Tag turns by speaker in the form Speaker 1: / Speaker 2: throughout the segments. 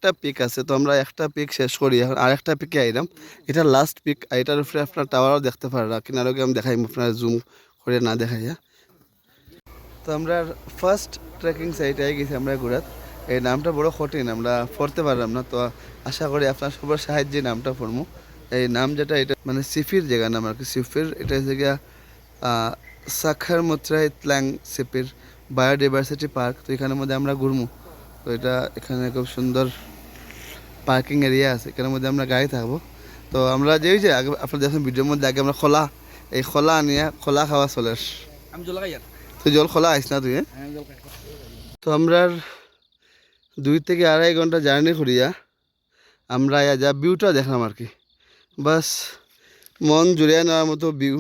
Speaker 1: অনেকটা পিক আছে, তো আমরা একটা পিক শেষ করি, এখন আরেকটা পিকে আইলাম। এটা লাস্ট পিক, এটার উপরে আপনার টাওয়ারও দেখতে পারা, কিনারও আমি দেখাইম আপনার জুম করে না দেখাইয়া। তো আমরা ফার্স্ট ট্রেকিং সাইটে গেছি আমরা ঘোরাত। এই নামটা বড় কঠিন, আমরা পড়তে পারলাম না, তো আশা করি আপনার সবার সাহায্যে নামটা পড়বো। এই নাম যেটা, এটা মানে সিফির জায়গা নাম আর কি। সিফির এটা হচ্ছে গিয়া সাখার মুত্রাই ত্ল্যাং সিপির বায়োডাইভার্সিটি পার্ক। তো এখানের মধ্যে আমরা ঘুরবো। তো এটা এখানে খুব সুন্দর পার্কিং এরিয়া আছে, এখানের মধ্যে আমরা গাড়ি থাকবো। তো আমরা যে ওই যে আগে আপনার দেখুন ভিডিওর মধ্যে আগে আমরা খোলা, এই খোলা আনিয়া খোলা খাওয়া চলে আস। তুই জল খোলা আইস না তুই? তো আমরা 2 থেকে 2.5 ঘন্টা জার্নি করিয়া আমরা যা ভিউটা দেখলাম আর কি, বাস মন জুড়িয়ে নেওয়ার মতো ভিউ।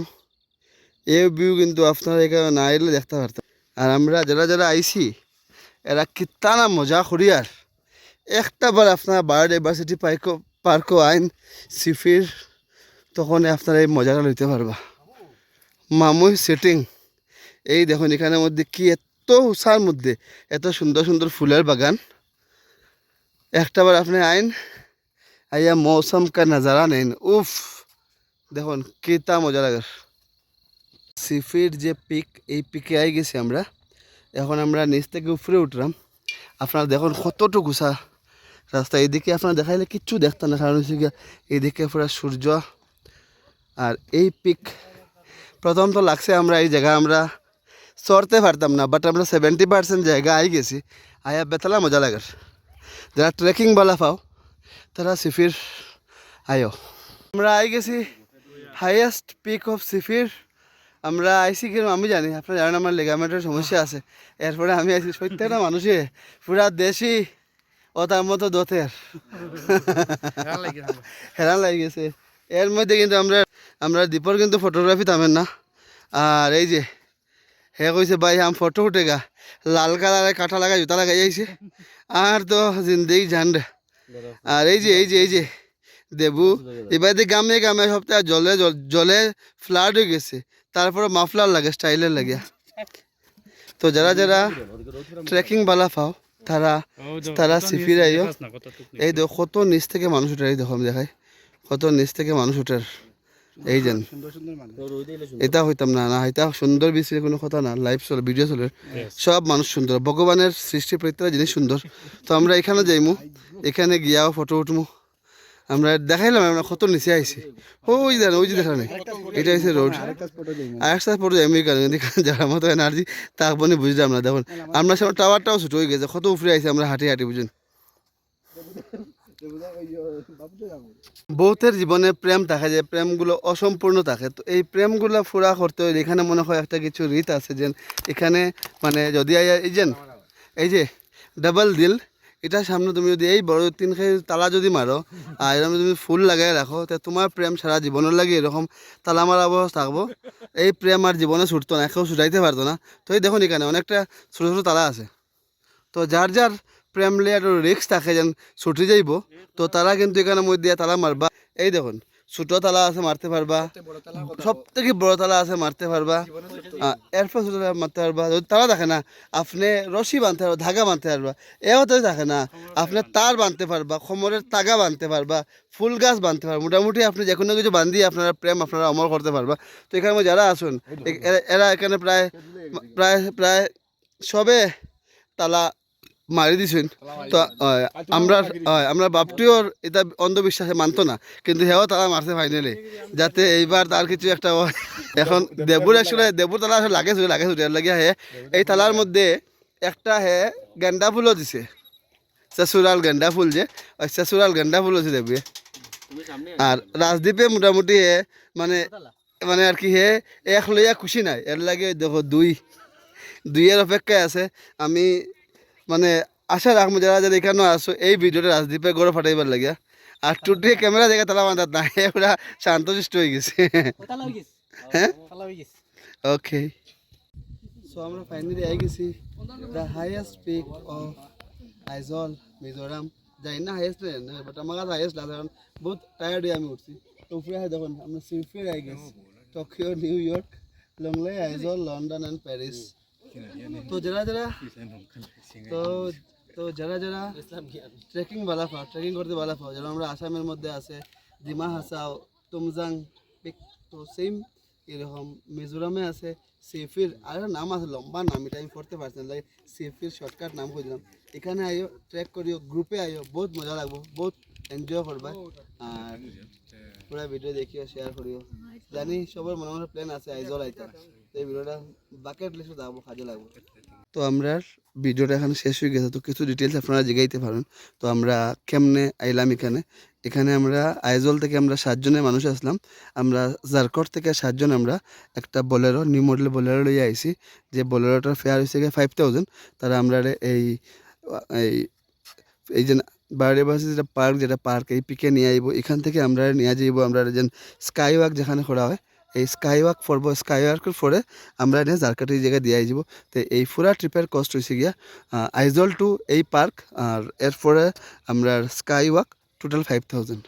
Speaker 1: এই ভিউ কিন্তু আপনারা এখানে না এলে দেখতে পারতাম। আর আমরা যারা যারা আইছি এরা কিত্তা না মজা করি। আর একটা বার আপনারা বায়োডাইভার্সিটি পার্কও আইন সিফির, তখন আপনারা এই মজাটা লইতে পারবা। মামুই সেটিং, এই দেখুন এখানের মধ্যে কি এত উষার মধ্যে এত সুন্দর সুন্দর ফুলের বাগান। একটা বার আপনি আইন আইয়া মৌসুম কা নজারা নেন, উফ দেখুন কিতা মজা লাগে। সিফির যে পিক, এই পিকে আই গেছি আমরা। এখন আমরা নিচ থেকে উপরে উঠলাম। আপনারা দেখুন কতটুকু উষা রাস্তা, এইদিকে আপনারা দেখাইলে কিচ্ছু দেখতেন না, কারণ হচ্ছে গিয়া এইদিকে পুরো সূর্য। আর এই পিক প্রথম তো লাগছে আমরা এই জায়গা আমরা চড়তে পারতাম না, বাট আমরা 70% জায়গা আই গেছি। আয়া বেতলা মজা লাগার। যারা ট্রেকিং বালা পাও তারা সিফির আয়ো। আমরা আই গেছি হাইয়েস্ট পিক অফ সিফির। আমরা আইসি কিরম আমি জানি, আপনারা জানেন আমার লেগামেন্টের সমস্যা আছে। এরপরে আমি আইসি প্রত্যেকটা মানুষে পুরা দেশি ও তার মতো দোতের হেরান লাগে গেছে। এর মধ্যে কিন্তু আমরা দীপর কিন্তু ফটোগ্রাফি থামেন না। আর এই যে হে কইছে ভাই আম ফটো উঠেগা, লাল কালারের কাঁটা লাগা জুতা লাগাই যাইছে আর তো জিন্দেগি ঝান্ডা। আর এই যে দেবু এবার গ্রামে গ্রামে সপ্তাহে জলে জলে ফ্লাড হয়ে গেছে, তারপরে মাফলার লাগে স্টাইলের লাগে। তো যারা যারা ট্রেকিং বালা পাও তারা তারা সিফির আইও। এই দেখো কত নিচ থেকে মানুষ উঠে, এই দেখো আমি দেখাই কত নিচ থেকে মানুষ উঠার। এই যেন এটা হইতাম না, না এটা সুন্দর বিষয়ে কোনো কথা না, লাইভ চলে ভিডিও চলে, সব মানুষ সুন্দর, ভগবানের সৃষ্টি প্রত্যেকটা জিনিস সুন্দর। তো আমরা এখানে যাইমু, এখানে গিয়াও ফটো উঠমু। আমরা দেখাইলাম আমরা কত নিচে আইছি, ওই দেন ওই যে দেখা নেই, এটা হচ্ছে রোড। আর একটা ফটো যাইমু কারণ যারা মতো এনার্জি তা আপনি বুঝলাম না। দেখুন আমরা সামনে টাওয়ারটাও ছুটো হয়ে গেছে, কত উপরে আইছি আমরা হাঁটি হাঁটি, বুঝুন। বহুতের জীবনে প্রেম থাকে, যে প্রেমগুলো অসম্পূর্ণ থাকে। তো এই প্রেমগুলো পুরা করতে হলে এখানে মনে হয় একটা কিছু রীত আছে, যে এখানে মানে যদি এই যে ডাবল দিল, এটার সামনে তুমি যদি এই বড় 3 তালা যদি মারো আর এরকম তুমি ফুল লাগাই রাখো, তা তোমার প্রেম সারা জীবনের লাগে এরকম তালা মারা অবস্থা থাকবো। এই প্রেম আর জীবনে ছুটতো না, কেউ ছুটাইতে পারতো না। তো এই দেখুন এখানে অনেকটা ছোটো ছোটো তালা আছে। তো যার যার প্রেম লিয়ে একটু রিক্স থাকে যেন ছুটি যাইব, তো তারা কিন্তু এখানে মধ্যে তালা মারবা। এই দেখুন ছোটো তালা আছে মারতে পারবা, সব থেকে বড় তালা আছে মারতে পারবা, এরপর ছোটো তালা মারতে পারবা। যদি তালা থাকে না আপনি রশি বাঁধতে পারবা, ধাগা বাঁধতে পারবা। এও তো থাকে না আপনি তার বাঁধতে পারবা, খমরের তাগা বাঁধতে পারবা, ফুল গাছ বাঁধতে পারবা। মোটামুটি আপনি যে কোনো কিছু বান্ধিয়ে আপনারা প্রেম আপনারা অমর করতে পারবা। তো এখানে যারা আসুন এরা এখানে প্রায় প্রায় প্রায় সবে তালা মারি দিছেন। তো আমরা আমরা বাপটিও এটা অন্ধবিশ্বাসে মানতো না, কিন্তু হেও তারা মারছে ফাইনালি, যাতে এইবার তার কিছু একটা হয়। এখন দেবুর আসলে দেবুর তালা আসলে লাগে ছুটে লাগিয়া হে এই তালার মধ্যে একটা হে গেন্দা ফুলও দিছে, চেসুরাল গেন্দা ফুল, যে ওই চেসুরাল গেন্দা ফুল আছে দেবুয়ে। আর রাজদ্বীপে মোটামুটি হে মানে মানে আর কি হে এক লইয়া খুশি নাই, এর লাগে দেখো দুইয়ের অপেক্ষায় আছে। আমি মানে আশা রাখবো যারা যারা এখানে আসো এই ভিডিওটা রাজদ্বীপে গড়ে ফাটাইবার লাগিয়া। আর টুটি ক্যামেরা দেখে তালা বাঁধাত না, পুরা শান্তশিষ্ট হয়ে গেছে। হ্যাঁ ওকে, সো আমরা ফাইনালি আই গেছি the highest peak of Aizawl Mizoram. যাই না হাইয়েস্ট না, বাট আমার কাছে হাইয়েস্ট লাগে, কারণ বহুত টায়ার্ড হয়ে আমি উঠছি। তো উপরে দেখুন আমরা সিলফির আই গেছি, Tokyo, New York, Lunglei, Aizawl, London and Paris. তো যারা যারা তো তো যারা যারা ট্রেকিং বালা পাও, ট্রেকিং করতে বালা পাও, যারা আমরা আসামের মধ্যে আছে ডিমা হাসাও, তুমজাং পিক, তো সেম এরকম মিজোরামে আছে সেফির, আর একটা নাম আছে লম্বা নাম, এটা আমি পড়তে পারছি না, সেফির শর্টকাট নাম করে দিলাম। এখানে আইও, ট্রেক করিও, গ্রুপে আইও, বহুত মজা লাগবো, বহুত এনজয় করবা। আর পুরা ভিডিও দেখিও, শেয়ার করিও। জানি সবার মনে মনে প্ল্যান আছে আইজল আইতা, তো এই ভিডিওটা বাকেট লিস্টে যাবো, কাজে লাগবো। তো আমরা ভিডিওটা এখানে শেষ হয়ে গেছে, তো কিছু ডিটেলস আপনারা জিগাইতে পারেন। তো আমরা কেমনে আইলাম এখানে, এখানে আমরা আইজল থেকে আমরা 7 জনের মানুষ আসলাম। আমরা জারকট থেকে 7 জন আমরা একটা বোলেরো, নিউ মডেল বোলেরো লইয়া আইছি, যে বোলেরোটার ফেয়ার হয়েছে গিয়ে 5000। তারা আমরা এই এই এই যে বায়োডাইভার্সিটি যেটা পার্ক, যেটা পার্ক এই পিকে নিয়ে আইব, এখান থেকে আমরা নিয়ে যাইব আমরা যে স্কাই ওয়াক যেখানে করা হয়, এই স্কাই ওয়াক করবো। স্কাই ওয়াকের পরে আমরা এনে জারকাটি জায়গায় দিয়ে আইব। তো এই পুরা ট্রিপের কস্ট হয়েছে গিয়া আইজল টু এই পার্ক, আর এরপরে আমরা স্কাই ওয়াক টোটাল 5000।